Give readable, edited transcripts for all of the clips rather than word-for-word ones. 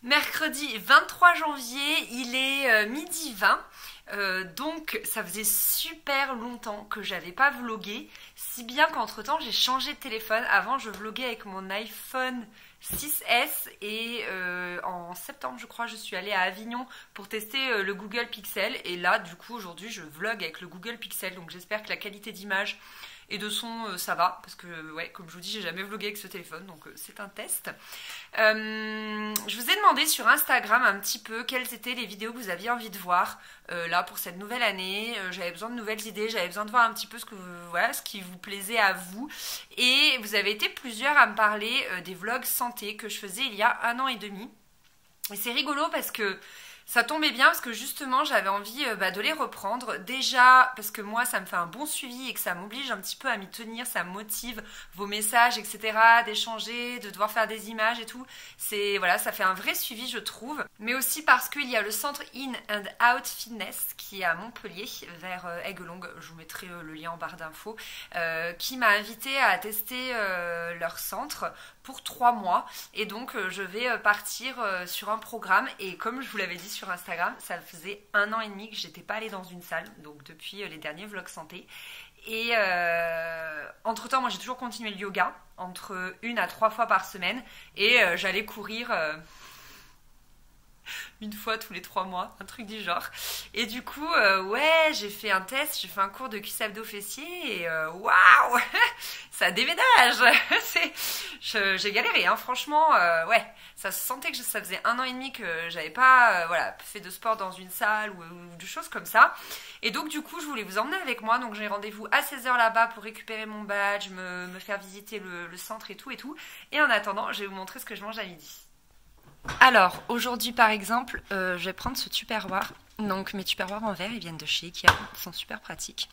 Mercredi 23 janvier, il est midi 20. Donc ça faisait super longtemps que j'avais pas vlogué, si bien qu'entre temps j'ai changé de téléphone. Avant je vloguais avec mon iPhone 6S et en septembre je crois je suis allée à Avignon pour tester le Google Pixel, et là du coup aujourd'hui je vlog avec le Google Pixel, donc j'espère que la qualité d'image et de son ça va, parce que ouais, comme je vous dis, j'ai jamais vlogué avec ce téléphone, donc c'est un test. Je vous ai demandé sur Instagram un petit peu quelles étaient les vidéos que vous aviez envie de voir là pour cette nouvelle année. J'avais besoin de nouvelles idées, j'avais besoin de voir un petit peu voilà, ce qui vous plaisait à vous, et vous avez été plusieurs à me parler des vlogs santé que je faisais il y a 1 an et demi, et c'est rigolo parce que ça tombait bien, parce que justement j'avais envie de les reprendre. Déjà parce que moi ça me fait un bon suivi et que ça m'oblige un petit peu à m'y tenir, ça me motive, vos messages etc, d'échanger, de devoir faire des images et tout. C'est voilà, ça fait un vrai suivi je trouve. Mais aussi parce qu'il y a le centre In and Out Fitness qui est à Montpellier vers Aiguelongue, je vous mettrai le lien en barre d'infos, qui m'a invité à tester leur centre pour 3 mois, et donc je vais partir sur un programme. Et comme je vous l'avais dit sur Instagram, ça faisait 1 an et demi que j'étais pas allée dans une salle, donc depuis les derniers vlogs santé. Et entre temps moi j'ai toujours continué le yoga, entre 1 à 3 fois par semaine, et j'allais courir 1 fois tous les 3 mois, un truc du genre. Et du coup, ouais, j'ai fait un test, j'ai fait un cours de cuisse abdos fessiers, et waouh, ça déménage. J'ai galéré, hein, franchement, ouais. Ça se sentait que ça faisait 1 an et demi que j'avais pas voilà, fait de sport dans une salle ou des choses comme ça. Et donc du coup, je voulais vous emmener avec moi, donc j'ai rendez-vous à 16 h là-bas pour récupérer mon badge, me faire visiter le centre et tout. Et en attendant, je vais vous montrer ce que je mange à midi. Alors, aujourd'hui par exemple, je vais prendre ce tupperware. Donc mes tupperwares en verre, ils viennent de chez Ikea, ils sont super pratiques.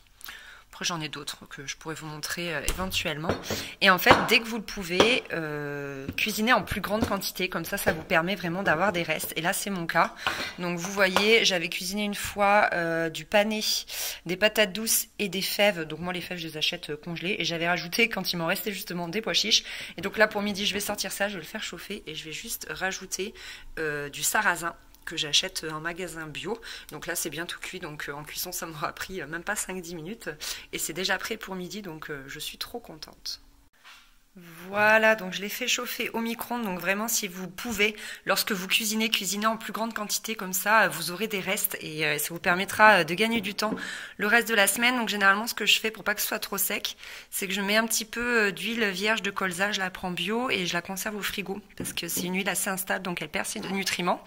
Après j'en ai d'autres que je pourrais vous montrer éventuellement. Et en fait, dès que vous le pouvez, cuisiner en plus grande quantité, comme ça vous permet vraiment d'avoir des restes. Et là c'est mon cas. Donc vous voyez, j'avais cuisiné une fois du pané, des patates douces et des fèves. Donc moi les fèves je les achète congelées, et j'avais rajouté quand il m'en restait justement des pois chiches. Et donc là pour midi je vais sortir ça, je vais le faire chauffer, et je vais juste rajouter du sarrasin que j'achète en magasin bio. Donc là c'est bien tout cuit, donc en cuisson ça m'aura pris même pas 5-10 minutes, et c'est déjà prêt pour midi, donc je suis trop contente. Voilà, donc je l'ai fait chauffer au micro-ondes. Donc vraiment, si vous pouvez, lorsque vous cuisinez en plus grande quantité, comme ça vous aurez des restes, et ça vous permettra de gagner du temps le reste de la semaine. Donc généralement ce que je fais pour pas que ce soit trop sec, c'est que je mets un petit peu d'huile vierge de colza, je la prends bio et je la conserve au frigo, parce que c'est une huile assez instable, donc elle perd ses nutriments.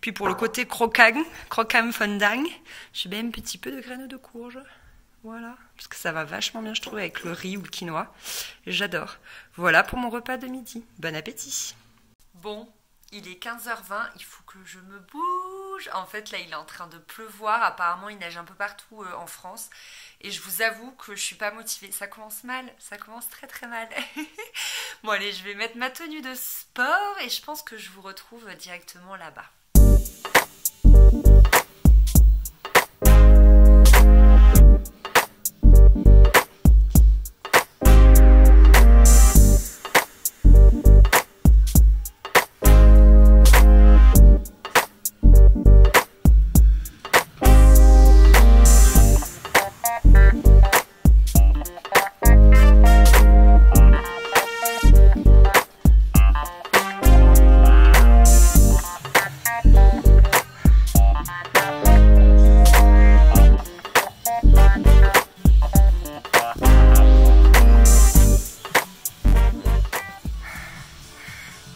Puis pour le côté croquant fondant, je mets un petit peu de graines de courge. Voilà, parce que ça va vachement bien je trouve avec le riz ou le quinoa, j'adore. Voilà pour mon repas de midi, bon appétit. Bon, il est 15h20, il faut que je me bouge. En fait là il est en train de pleuvoir, apparemment il neige un peu partout en France, et je vous avoue que je suis pas motivée, ça commence mal, ça commence très très mal. Bon allez, je vais mettre ma tenue de sport et je pense que je vous retrouve directement là-bas.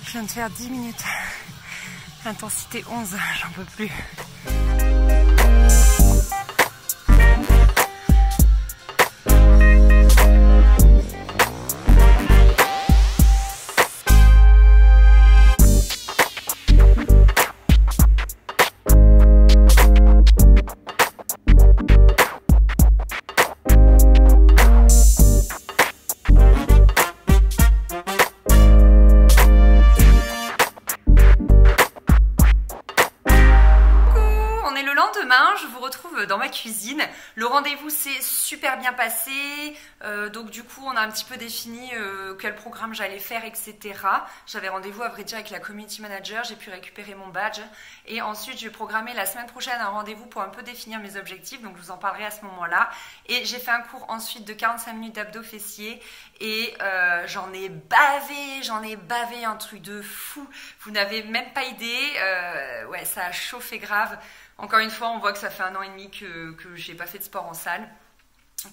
Je viens de faire 10 minutes, intensité 11, j'en peux plus. lendemain, je vous retrouve dans ma cuisine. Le rendez-vous s'est super bien passé. Donc du coup, on a un petit peu défini quel programme j'allais faire, etc. J'avais rendez-vous à vrai dire avec la community manager. J'ai pu récupérer mon badge. Et ensuite, je vais programmer la semaine prochaine un rendez-vous pour un peu définir mes objectifs. Donc je vous en parlerai à ce moment-là. Et j'ai fait un cours ensuite de 45 minutes d'abdos fessiers. Et j'en ai bavé un truc de fou. Vous n'avez même pas idée. Ouais, ça a chauffé grave. Encore une fois, on voit que ça fait 1 an et demi que j'ai pas fait de sport en salle.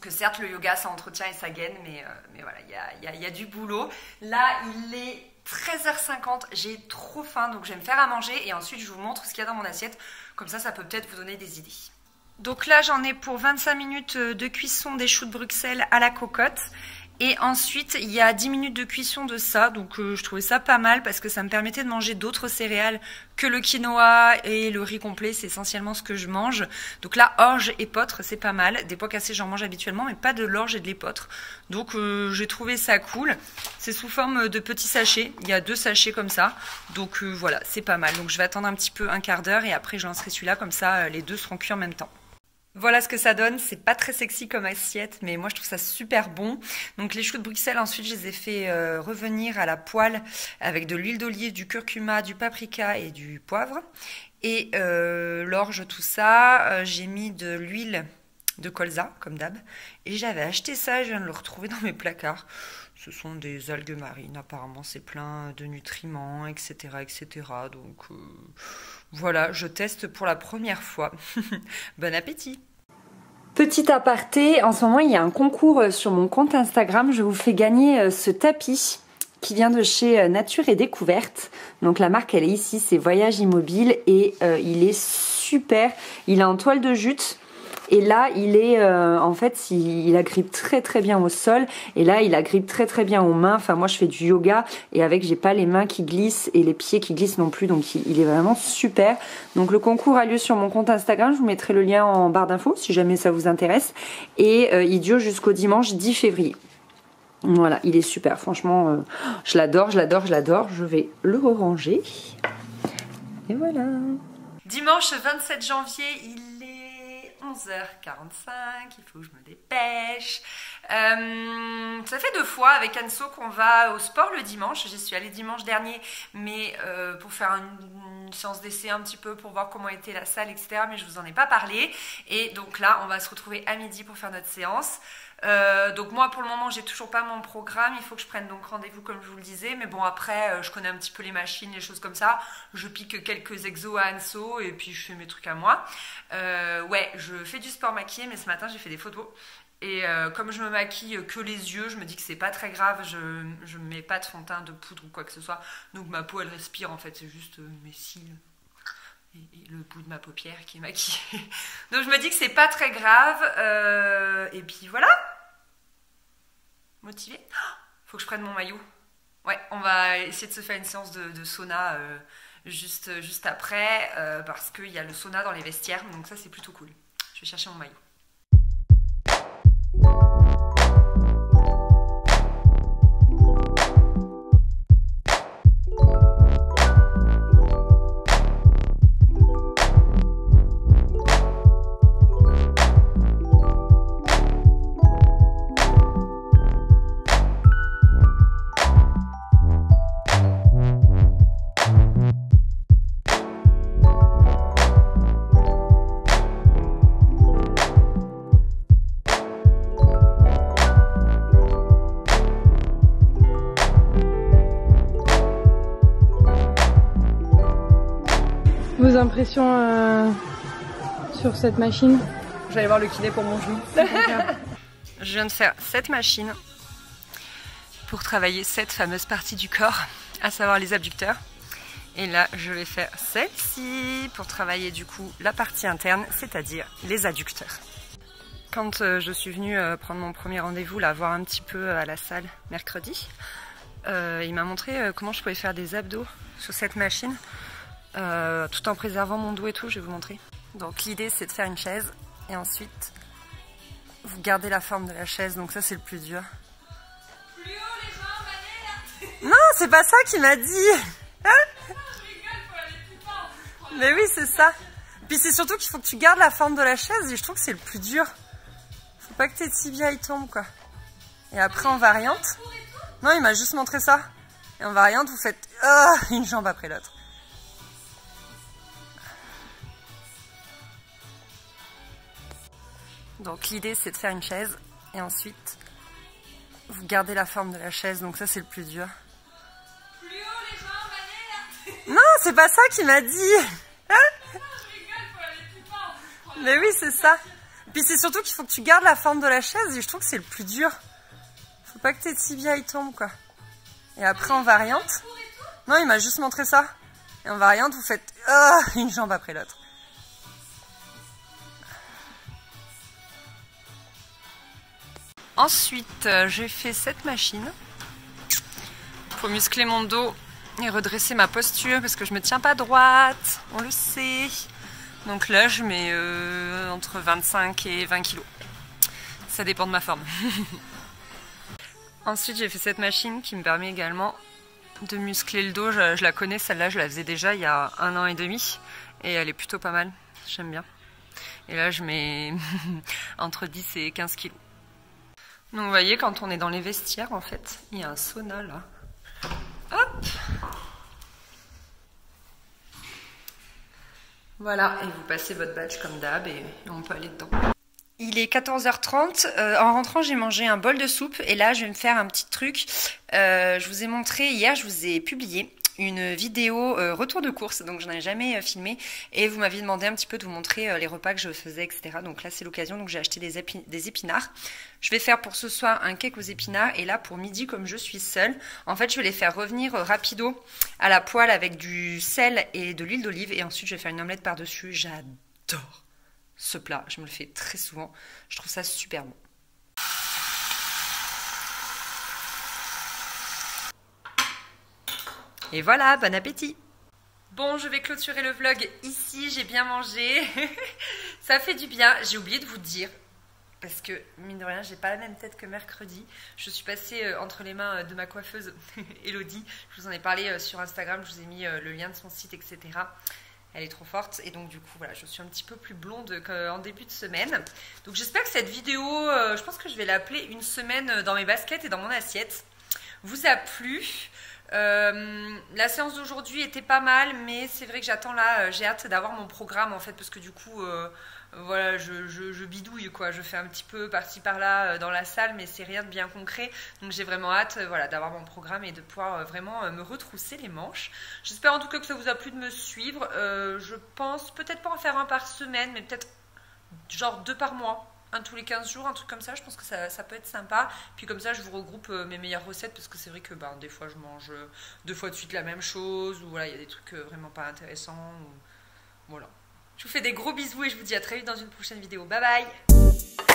Que certes, le yoga, ça entretient et ça gaine, mais voilà, il y a du boulot. Là, il est 13h50, j'ai trop faim, donc je vais me faire à manger et ensuite je vous montre ce qu'il y a dans mon assiette. Comme ça peut peut-être vous donner des idées. Donc là, j'en ai pour 25 minutes de cuisson des choux de Bruxelles à la cocotte. Et ensuite, il y a 10 minutes de cuisson de ça, donc je trouvais ça pas mal parce que ça me permettait de manger d'autres céréales que le quinoa et le riz complet, c'est essentiellement ce que je mange. Donc là, orge et épeautre, c'est pas mal. Des pois cassés, j'en mange habituellement, mais pas de l'orge et de l'épeautre. Donc j'ai trouvé ça cool. C'est sous forme de petits sachets, il y a 2 sachets comme ça. Donc voilà, c'est pas mal. Donc je vais attendre un petit peu, un quart d'heure, et après je lancerai celui-là, comme ça les 2 seront cuits en même temps. Voilà ce que ça donne, c'est pas très sexy comme assiette, mais moi je trouve ça super bon. Donc les choux de Bruxelles, ensuite je les ai fait revenir à la poêle avec de l'huile d'olive, du curcuma, du paprika et du poivre. Et l'orge, tout ça, j'ai mis de l'huile de colza, comme d'hab. Et j'avais acheté ça, je viens de le retrouver dans mes placards. Ce sont des algues marines, apparemment c'est plein de nutriments, etc. etc. Donc voilà, je teste pour la première fois. Bon appétit! Petit aparté, en ce moment il y a un concours sur mon compte Instagram. Je vous fais gagner ce tapis qui vient de chez Nature et Découverte. Donc la marque elle est ici, c'est Voyage Immobile et il est super. Il est en toile de jute. Et là, il est en fait, il agrippe très très bien au sol. Et là, il agrippe très très bien aux mains. Enfin, moi, je fais du yoga et avec, j'ai pas les mains qui glissent et les pieds qui glissent non plus. Donc, il est vraiment super. Donc, le concours a lieu sur mon compte Instagram. Je vous mettrai le lien en barre d'infos si jamais ça vous intéresse. Et il dure jusqu'au dimanche 10 février. Voilà, il est super. Franchement, je l'adore, je l'adore, je l'adore. Je vais le ranger. Et voilà. Dimanche 27 janvier, il est 11h45, il faut que je me dépêche. Ça fait 2 fois avec Anso qu'on va au sport le dimanche. J'y suis allée dimanche dernier, mais pour faire une séance d'essai un petit peu, pour voir comment était la salle, etc. Mais je vous en ai pas parlé. Et donc là, on va se retrouver à midi pour faire notre séance. Donc moi pour le moment j'ai toujours pas mon programme, il faut que je prenne donc rendez-vous comme je vous le disais, mais bon après je connais un petit peu les machines, les choses comme ça, je pique quelques exos à Anso et puis je fais mes trucs à moi. Ouais, je fais du sport maquillé, mais ce matin j'ai fait des photos et comme je me maquille que les yeux, je me dis que c'est pas très grave, je mets pas de fond de teint, de poudre ou quoi que ce soit, donc ma peau elle respire en fait, c'est juste mes cils et le bout de ma paupière qui est maquillée. Donc je me dis que c'est pas très grave. Et puis voilà. Motivée. Faut que je prenne mon maillot. Ouais, on va essayer de se faire une séance de sauna juste après. Parce qu'il y a le sauna dans les vestiaires. Donc ça c'est plutôt cool. Je vais chercher mon maillot. Vos impressions sur cette machine? J'allais voir le kiné pour mon genou. Je viens de faire cette machine pour travailler cette fameuse partie du corps, à savoir les abducteurs. Et là, je vais faire celle-ci pour travailler du coup la partie interne, c'est-à-dire les adducteurs. Quand je suis venue prendre mon premier rendez-vous, là, voir un petit peu à la salle mercredi, il m'a montré comment je pouvais faire des abdos sur cette machine. Tout en préservant mon dos et tout, je vais vous montrer. Donc l'idée c'est de faire une chaise et ensuite vous gardez la forme de la chaise, donc ça c'est le plus dur. Plus haut les jambes, allez là. Non, c'est pas ça qu'il m'a dit. Hein? Mais oui, c'est ça. Puis c'est surtout qu'il faut que tu gardes la forme de la chaise et je trouve que c'est le plus dur. Faut pas que tes tibias ils tombent quoi. Et après en variante... Non, il m'a juste montré ça. Et en variante, vous faites une jambe après l'autre. Donc l'idée c'est de faire une chaise et ensuite vous gardez la forme de la chaise, donc ça c'est le plus dur. Plus haut les jambes, allez. Non, c'est pas ça qu'il m'a dit. Mais oui, c'est ça. Puis c'est surtout qu'il faut que tu gardes la forme de la chaise et je trouve que c'est le plus dur. Faut pas que tes tibias ils tombent quoi. Et après en variante... Non, il m'a juste montré ça. Et en variante, vous faites une jambe après l'autre. Ensuite, j'ai fait cette machine pour muscler mon dos et redresser ma posture parce que je me tiens pas droite, on le sait. Donc là, je mets entre 25 et 20 kilos. Ça dépend de ma forme. Ensuite, j'ai fait cette machine qui me permet également de muscler le dos. Je la connais, celle-là, je la faisais déjà il y a 1 an et demi. Et elle est plutôt pas mal, j'aime bien. Et là, je mets entre 10 et 15 kilos. Donc vous voyez, quand on est dans les vestiaires, en fait, il y a un sauna là. Hop! Voilà, et vous passez votre badge comme d'hab et on peut aller dedans. Il est 14h30, en rentrant j'ai mangé un bol de soupe et là je vais me faire un petit truc. Je vous ai montré, hier je vous ai publié une vidéo retour de course, donc je n'en ai jamais filmé et vous m'aviez demandé un petit peu de vous montrer les repas que je faisais, etc. Donc là c'est l'occasion, donc j'ai acheté des épinards. Je vais faire pour ce soir un cake aux épinards et là pour midi, comme je suis seule, en fait je vais les faire revenir rapido à la poêle avec du sel et de l'huile d'olive et ensuite je vais faire une omelette par-dessus. J'adore ce plat, je me le fais très souvent, je trouve ça super bon. Et voilà, bon appétit! Bon, je vais clôturer le vlog ici, j'ai bien mangé, ça fait du bien. J'ai oublié de vous dire, parce que mine de rien, j'ai pas la même tête que mercredi. Je suis passée entre les mains de ma coiffeuse, Elodie, je vous en ai parlé sur Instagram, je vous ai mis le lien de son site, etc. Elle est trop forte et donc du coup voilà, je suis un petit peu plus blonde qu'en début de semaine. Donc j'espère que cette vidéo, je pense que je vais l'appeler une semaine dans mes baskets et dans mon assiette, vous a plu. La séance d'aujourd'hui était pas mal, mais c'est vrai que j'attends là, j'ai hâte d'avoir mon programme en fait, parce que du coup voilà, je bidouille quoi, je fais un petit peu par-ci par-là dans la salle, mais c'est rien de bien concret, donc j'ai vraiment hâte voilà, d'avoir mon programme et de pouvoir vraiment me retrousser les manches. J'espère en tout cas que ça vous a plu de me suivre. Je pense peut-être pas en faire un par semaine, mais peut-être genre 2 par mois. Un tous les 15 jours, un truc comme ça, je pense que ça peut être sympa. Puis comme ça, je vous regroupe mes meilleures recettes, parce que c'est vrai que des fois, je mange 2 fois de suite la même chose, ou voilà, il y a des trucs vraiment pas intéressants. Voilà. Je vous fais des gros bisous et je vous dis à très vite dans une prochaine vidéo. Bye bye!